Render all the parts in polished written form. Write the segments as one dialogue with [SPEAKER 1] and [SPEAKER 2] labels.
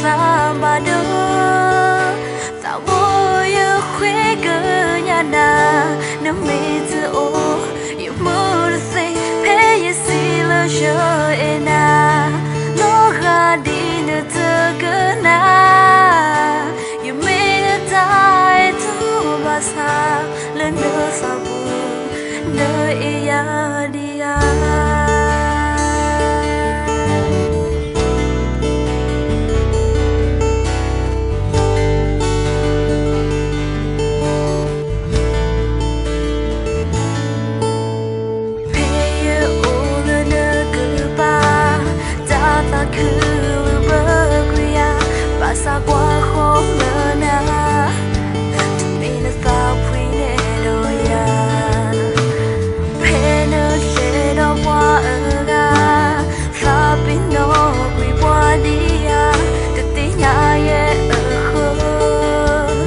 [SPEAKER 1] samba do ta wo ye khwe ke nya na no me zu o you mo say pay ye si lo show ena lo ga di ne te na you made a die to basa le no sa bu no e ya dia sa qua khó ngờ na mình là sao quý nè đôi ya pe nơ sẽ đó qua ở ga pha pin nó quý qua đi ya từ tí nhà ye ở khơi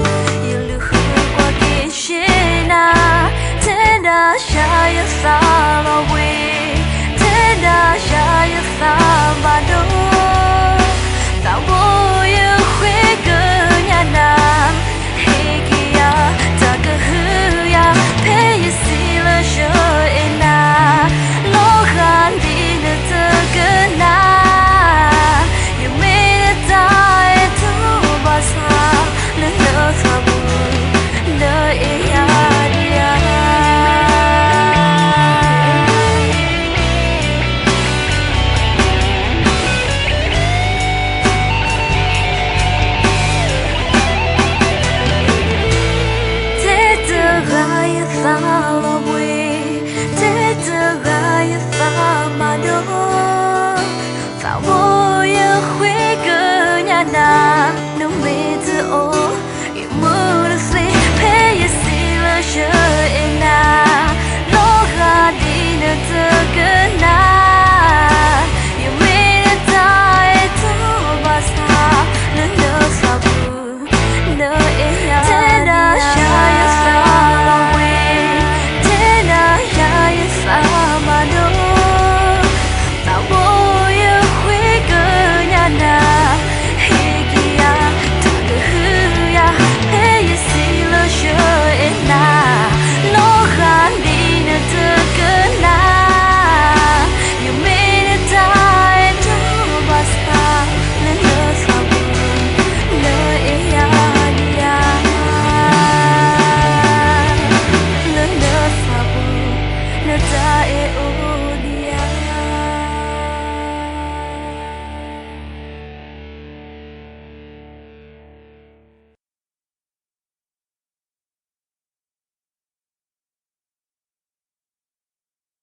[SPEAKER 1] yêu lưu khơi qua kia xe na thế đã xa ya xa lo quy thế đã xa ya xa mà đâu ta vô nam hey kia ta cứ hư ya pe ye si lo show ena lo gan đi ne te na you made a die to basa le no sa bu no e ya dia follow we te te ga fa ma do fa wo ye khwe ke nya na no me zu o you mo say pay ye si lo show ena lo ga di ne te na you made a die to basa no no sa bu no e ya te da sha ya sa sama do ta wo ye khwe ke nya na he kia ta ke hu ya pe ye si lo show ena lo gan di ne te na you made a die to basta le no sa bu no e ya dia le no sa bu no ta e